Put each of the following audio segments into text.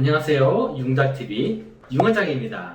안녕하세요. 융닥TV 융원장입니다.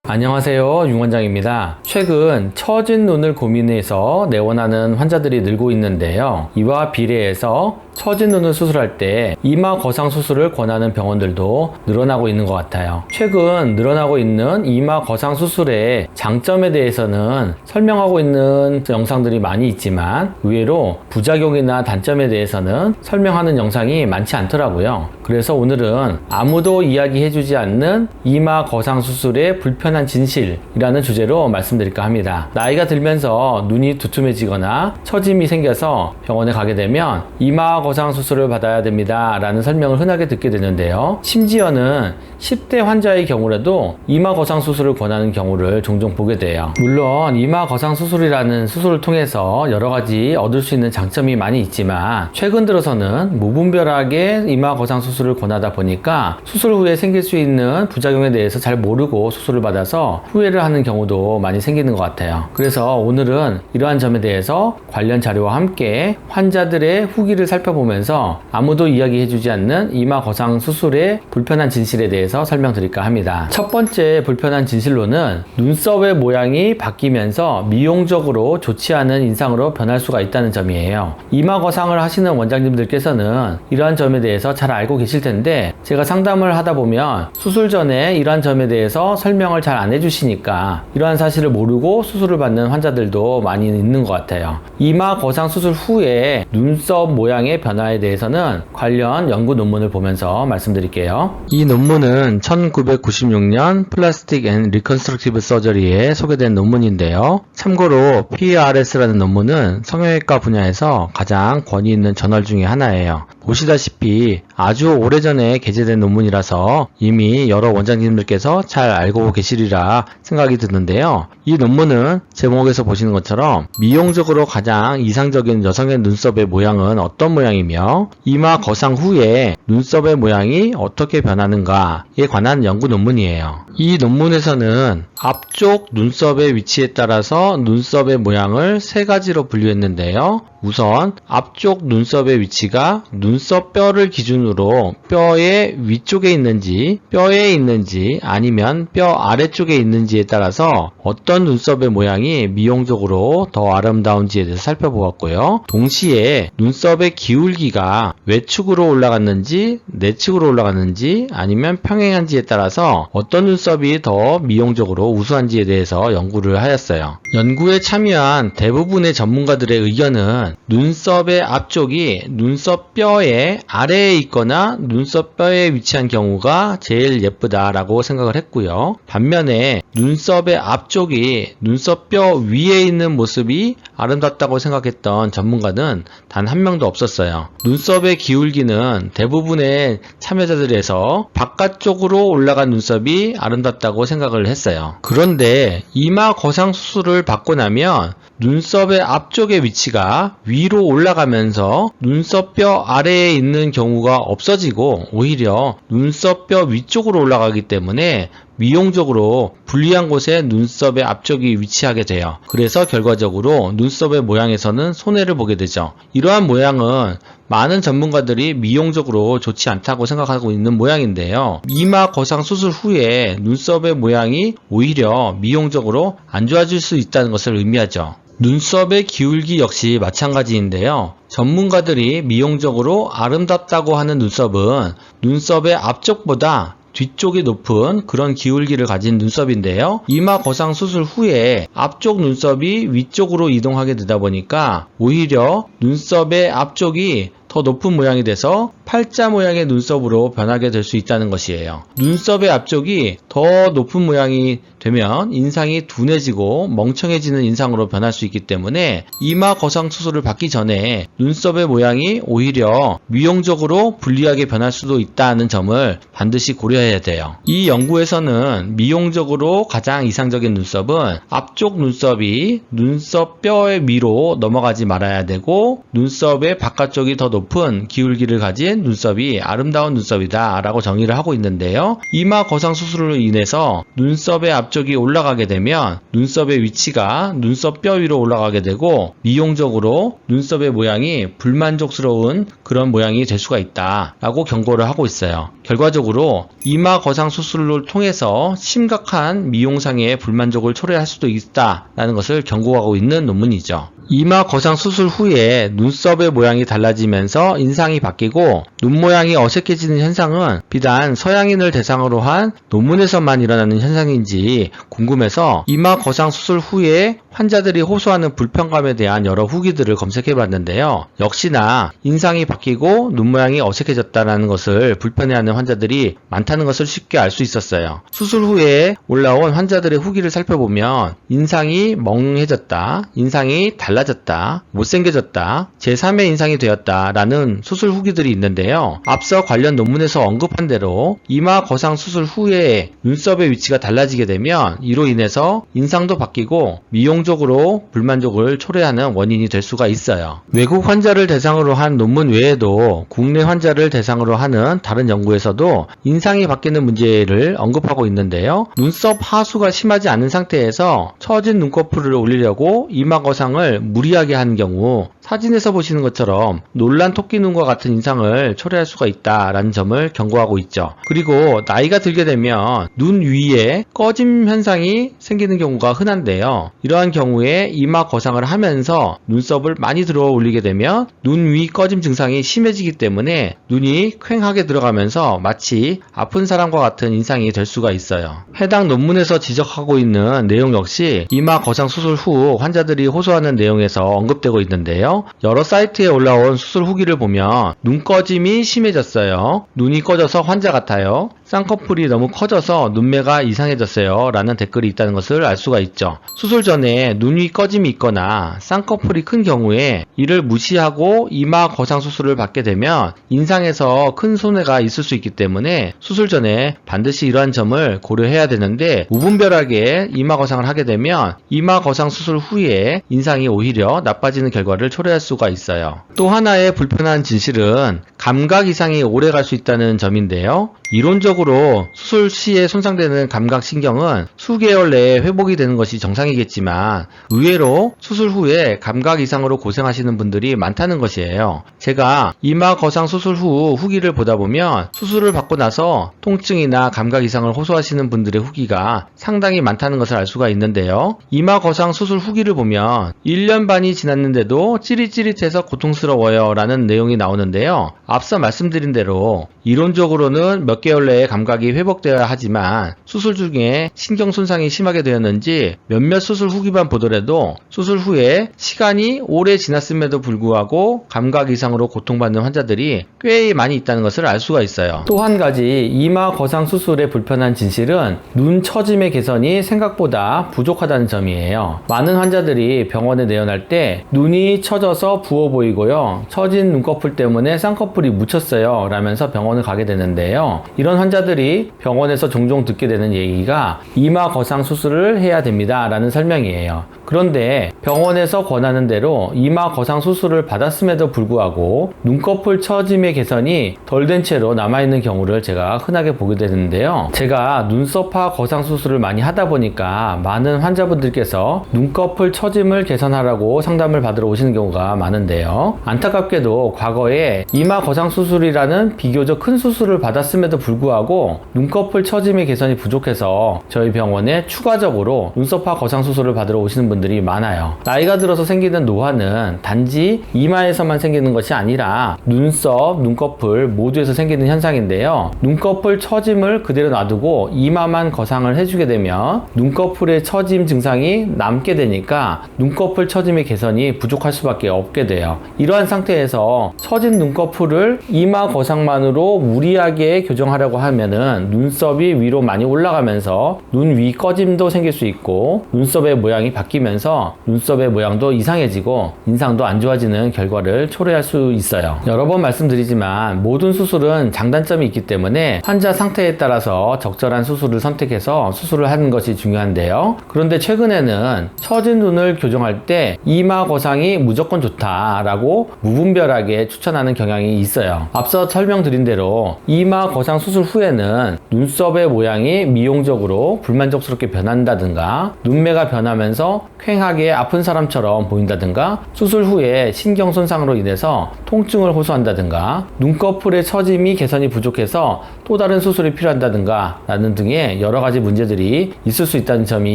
안녕하세요. 융원장입니다. 최근 처진 눈을 고민해서 내원하는 환자들이 늘고 있는데요. 이와 비례해서 처진 눈을 수술할 때 이마 거상 수술을 권하는 병원들도 늘어나고 있는 것 같아요. 최근 늘어나고 있는 이마 거상 수술의 장점에 대해서는 설명하고 있는 영상들이 많이 있지만 의외로 부작용이나 단점에 대해서는 설명하는 영상이 많지 않더라고요. 그래서 오늘은 아무도 이야기해주지 않는 이마 거상 수술의 불편한 진실이라는 주제로 말씀드릴까 합니다. 나이가 들면서 눈이 두툼해지거나 처짐이 생겨서 병원에 가게 되면 이마 거상 수술을 받아야 됩니다 라는 설명을 흔하게 듣게 되는데요. 심지어는 10대 환자의 경우라도 이마 거상 수술을 권하는 경우를 종종 보게 돼요. 물론 이마 거상 수술이라는 수술을 통해서 여러가지 얻을 수 있는 장점이 많이 있지만 최근 들어서는 무분별하게 이마 거상 수술을 권하다 보니까 수술 후에 생길 수 있는 부작용에 대해서 잘 모르고 수술을 받아서 후회를 하는 경우도 많이 생기는 것 같아요. 그래서 오늘은 이러한 점에 대해서 관련 자료와 함께 환자들의 후기를 살펴보면서 아무도 이야기해주지 않는 이마 거상 수술의 불편한 진실에 대해서 설명드릴까 합니다. 첫 번째 불편한 진실로는 눈썹의 모양이 바뀌면서 미용적으로 좋지 않은 인상으로 변할 수가 있다는 점이에요. 이마 거상을 하시는 원장님들께서는 이러한 점에 대해서 잘 알고 계실 텐데 제가 상담을 하다 보면 수술 전에 이러한 점에 대해서 설명을 잘 안 해주시니까 이러한 사실을 모르고 수술을 받는 환자들도 많이 있는 것 같아요. 이마 거상 수술 후에 눈썹 모양의 변화에 대해서는 관련 연구 논문을 보면서 말씀드릴게요. 이 논문은 1996년 플라스틱 앤 리컨스트럭티브 서저리에 소개된 논문인데요. 참고로 PRS라는 논문은 성형외과 분야에서 가장 권위 있는 저널 중에 하나예요. 보시다시피 아주 오래전에 게재된 논문이라서 이미 여러 원장님들께서 잘 알고 계시리라 생각이 드는데요. 이 논문은 제목에서 보시는 것처럼 미용적으로 가장 이상적인 여성의 눈썹의 모양은 어떤 모양이며 이마 거상 후에 눈썹의 모양이 어떻게 변하는가에 관한 연구 논문이에요. 이 논문에서는 앞쪽 눈썹의 위치에 따라서 눈썹의 모양을 세 가지로 분류했는데요. 우선 앞쪽 눈썹의 위치가 눈썹 뼈를 기준으로 뼈의 위쪽에 있는지 뼈에 있는지 아니면 뼈 아래쪽에 있는지에 따라서 어떤 눈썹의 모양이 미용적으로 더 아름다운지에 대해서 살펴보았고요. 동시에 눈썹의 기울기가 외축으로 올라갔는지 내축으로 올라갔는지 아니면 평행한지에 따라서 어떤 눈썹이 더 미용적으로 우수한지에 대해서 연구를 하였어요. 연구에 참여한 대부분의 전문가들의 의견은 눈썹의 앞쪽이 눈썹 뼈의 아래에 있거나 눈썹 뼈에 위치한 경우가 제일 예쁘다라고 생각을 했고요. 반면에 눈썹의 앞쪽이 눈썹 뼈 위에 있는 모습이 아름답다고 생각했던 전문가는 단 한 명도 없었어요. 눈썹의 기울기는 대부분의 참여자들에서 바깥쪽으로 올라간 눈썹이 아름답다고 생각을 했어요. 그런데 이마 거상 수술을 받고 나면 눈썹의 앞쪽의 위치가 위로 올라가면서 눈썹뼈 아래에 있는 경우가 없어지고 오히려 눈썹뼈 위쪽으로 올라가기 때문에 미용적으로 불리한 곳에 눈썹의 앞쪽이 위치하게 돼요. 그래서 결과적으로 눈썹의 모양에서는 손해를 보게 되죠. 이러한 모양은 많은 전문가들이 미용적으로 좋지 않다고 생각하고 있는 모양인데요. 이마 거상 수술 후에 눈썹의 모양이 오히려 미용적으로 안 좋아질 수 있다는 것을 의미하죠. 눈썹의 기울기 역시 마찬가지인데요. 전문가들이 미용적으로 아름답다고 하는 눈썹은 눈썹의 앞쪽보다 뒤쪽이 높은 그런 기울기를 가진 눈썹인데요. 이마 거상 수술 후에 앞쪽 눈썹이 위쪽으로 이동하게 되다 보니까 오히려 눈썹의 앞쪽이 더 높은 모양이 돼서 팔자 모양의 눈썹으로 변하게 될 수 있다는 것이에요. 눈썹의 앞쪽이 더 높은 모양이 되면 인상이 둔해지고 멍청해지는 인상으로 변할 수 있기 때문에 이마 거상 수술을 받기 전에 눈썹의 모양이 오히려 미용적으로 불리하게 변할 수도 있다는 점을 반드시 고려해야 돼요. 이 연구에서는 미용적으로 가장 이상적인 눈썹은 앞쪽 눈썹이 눈썹 뼈의 위로 넘어가지 말아야 되고 눈썹의 바깥쪽이 더 높은 기울기를 가진 생긴 눈썹이 아름다운 눈썹이다 라고 정의를 하고 있는데요. 이마 거상 수술로 인해서 눈썹의 앞쪽이 올라가게 되면 눈썹의 위치가 눈썹 뼈 위로 올라가게 되고 미용적으로 눈썹의 모양이 불만족스러운 그런 모양이 될 수가 있다 라고 경고를 하고 있어요. 결과적으로 이마 거상 수술을 통해서 심각한 미용상의 불만족을 초래할 수도 있다 라는 것을 경고하고 있는 논문이죠. 이마 거상 수술 후에 눈썹의 모양이 달라지면서 인상이 바뀌고 눈 모양이 어색해지는 현상은 비단 서양인을 대상으로 한 논문에서만 일어나는 현상인지 궁금해서 이마 거상 수술 후에 환자들이 호소하는 불편감에 대한 여러 후기들을 검색해 봤는데요. 역시나 인상이 바뀌고 눈 모양이 어색해졌다는 것을 불편해하는 환자들이 많다는 것을 쉽게 알 수 있었어요. 수술 후에 올라온 환자들의 후기를 살펴보면 인상이 멍해졌다, 인상이 달라졌다, 못생겨졌다, 제3의 인상이 되었다 라는 수술 후기들이 있는데요. 앞서 관련 논문에서 언급한 대로 이마 거상 수술 후에 눈썹의 위치가 달라지게 되면 이로 인해서 인상도 바뀌고 미용적으로 불만족을 초래하는 원인이 될 수가 있어요. 외국 환자를 대상으로 한 논문 외에도 국내 환자를 대상으로 하는 다른 연구에서도 인상이 바뀌는 문제를 언급하고 있는데요. 눈썹 하수가 심하지 않은 상태에서 처진 눈꺼풀을 올리려고 이마 거상을 무리하게 하는 경우 사진에서 보시는 것처럼 놀란 토끼 눈과 같은 인상을 초래할 수가 있다라는 점을 경고하고 있죠. 그리고 나이가 들게 되면 눈 위에 꺼짐 현상이 생기는 경우가 흔한데요. 이러한 경우에 이마 거상을 하면서 눈썹을 많이 들어 올리게 되면 눈 위 꺼짐 증상이 심해지기 때문에 눈이 퀭하게 들어가면서 마치 아픈 사람과 같은 인상이 될 수가 있어요. 해당 논문에서 지적하고 있는 내용 역시 이마 거상 수술 후 환자들이 호소하는 내용에서 언급되고 있는데요. 여러 사이트에 올라온 수술 후기를 보면 눈 꺼짐이 심해졌어요. 눈이 꺼져서 환자 같아요. 쌍꺼풀이 너무 커져서 눈매가 이상해졌어요 라는 댓글이 있다는 것을 알 수가 있죠. 수술 전에 눈 위 꺼짐이 있거나 쌍꺼풀이 큰 경우에 이를 무시하고 이마 거상 수술을 받게 되면 인상에서 큰 손해가 있을 수 있기 때문에 수술 전에 반드시 이러한 점을 고려해야 되는데 무분별하게 이마 거상을 하게 되면 이마 거상 수술 후에 인상이 오히려 나빠지는 결과를 초래할 수가 있어요. 또 하나의 불편한 진실은 감각 이상이 오래 갈 수 있다는 점인데요. 이론적으로 수술 시에 손상되는 감각신경은 수개월 내에 회복이 되는 것이 정상이겠지만 의외로 수술 후에 감각 이상으로 고생하시는 분들이 많다는 것이에요. 제가 이마 거상 수술 후 후기를 보다 보면 수술을 받고 나서 통증이나 감각 이상을 호소하시는 분들의 후기가 상당히 많다는 것을 알 수가 있는데요. 이마 거상 수술 후기를 보면 1년 반이 지났는데도 찌릿찌릿해서 고통스러워요 라는 내용이 나오는데요. 앞서 말씀드린 대로 이론적으로는 몇 개월 내에 감각이 회복되어야 하지만 수술 중에 신경 손상이 심하게 되었는지 몇몇 수술 후기만 보더라도 수술 후에 시간이 오래 지났음에도 불구하고 감각 이상으로 고통받는 환자들이 꽤 많이 있다는 것을 알 수가 있어요. 또 한 가지 이마 거상 수술의 불편한 진실은 눈 처짐의 개선이 생각보다 부족하다는 점이에요. 많은 환자들이 병원에 내원할 때 눈이 처져서 부어 보이고요. 처진 눈꺼풀 때문에 쌍꺼풀이 묻혔어요 라면서 병원을 가게 되는데요. 이런 환자들이 병원에서 종종 듣게 되는 얘기가 이마 거상 수술을 해야 됩니다 라는 설명이에요. 그런데 병원에서 권하는 대로 이마 거상 수술을 받았음에도 불구하고 눈꺼풀 처짐의 개선이 덜 된 채로 남아있는 경우를 제가 흔하게 보게 되는데요. 제가 눈썹화 거상 수술을 많이 하다 보니까 많은 환자분들께서 눈꺼풀 처짐을 개선하라고 상담을 받으러 오시는 경우가 많은데요. 안타깝게도 과거에 이마 거상 수술이라는 비교적 큰 수술을 받았음에도 불구하고 눈꺼풀 처짐의 개선이 부족해서 저희 병원에 추가적으로 눈썹화 거상 수술을 받으러 오시는 분들이 많아요. 나이가 들어서 생기는 노화는 단지 이마에서만 생기는 것이 아니라 눈썹, 눈꺼풀 모두에서 생기는 현상인데요. 눈꺼풀 처짐을 그대로 놔두고 이마만 거상을 해주게 되면 눈꺼풀의 처짐 증상이 남게 되니까 눈꺼풀 처짐의 개선이 부족할 수밖에 없게 돼요. 이러한 상태에서 처진 눈꺼풀을 이마 거상만으로 무리하게 교정하려고 하면은 눈썹이 위로 많이 올라가면서 눈 위 꺼짐도 생길 수 있고 눈썹의 모양이 바뀌면서 눈썹의 모양도 이상해지고 인상도 안 좋아지는 결과를 초래할 수 있어요. 여러 번 말씀드리지만 모든 수술은 장단점이 있기 때문에 환자 상태에 따라서 적절한 수술을 선택해서 수술을 하는 것이 중요한데요. 그런데 최근에는 처진 눈을 교정할 때 이마 거상이 무조건 좋다라고 무분별하게 추천하는 경향이 있어요. 앞서 설명드린 대로 이마 거상 수술 후에는 눈썹의 모양이 미용적으로 불만족스럽게 변한다든가 눈매가 변하면서 퀭하게 아픈 사람처럼 보인다든가 수술 후에 신경 손상으로 인해서 통증을 호소한다든가 눈꺼풀의 처짐이 개선이 부족해서 또 다른 수술이 필요한다든가 라는 등의 여러 가지 문제들이 있을 수 있다는 점이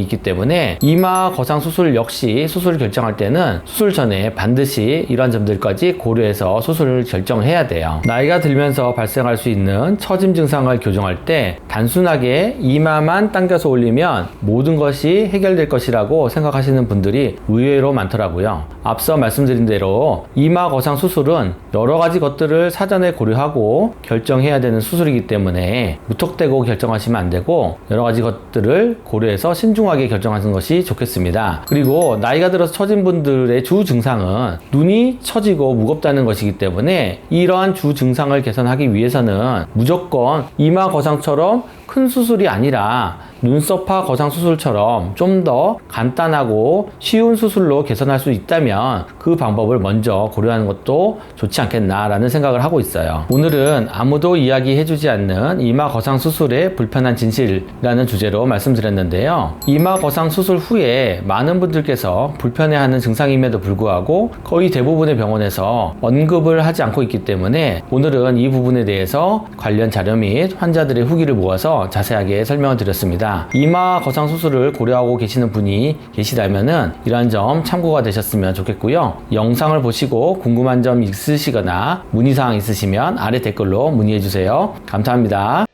있기 때문에 이마 거상 수술 역시 수술을 결정할 때는 수술 전에 반드시 이러한 점들까지 고려해서 수술을 결정해야 돼요. 나이가 들면서 발생할 수 있는 처짐 증상을 교정할 때 단순하게 이마만 당겨서 올리면 모든 것이 해결될 것이라고 생각하시는 분들이 의외로 많더라고요. 앞서 말씀드린 대로 이마 거상 수술은 여러 가지 것들을 사전에 고려하고 결정해야 되는 수술이기 때문에 무턱대고 결정하시면 안 되고 여러 가지 것들을 고려해서 신중하게 결정하는 것이 좋겠습니다. 그리고 나이가 들어서 처진 분들의 주 증상은 눈이 처지고 무겁다는 것이기 때문에 이러한 주 증상을 개선하기 위해서는 무조건 이마 거상처럼 큰 수술이 아니라 눈썹파 거상 수술처럼 좀 더 간단하고 쉬운 수술로 개선할 수 있다면 그 방법을 먼저 고려하는 것도 좋지 않겠나라는 생각을 하고 있어요. 오늘은 아무도 이야기해주지 않는 이마 거상 수술의 불편한 진실이라는 주제로 말씀드렸는데요. 이마 거상 수술 후에 많은 분들께서 불편해하는 증상임에도 불구하고 거의 대부분의 병원에서 언급을 하지 않고 있기 때문에 오늘은 이 부분에 대해서 관련 자료 및 환자들의 후기를 모아서 자세하게 설명을 드렸습니다. 이마 거상 수술을 고려하고 계시는 분이 계시다면은 이러한 점 참고가 되셨으면 좋겠고요. 영상을 보시고 궁금한 점 있으시거나 문의사항 있으시면 아래 댓글로 문의해 주세요. 감사합니다.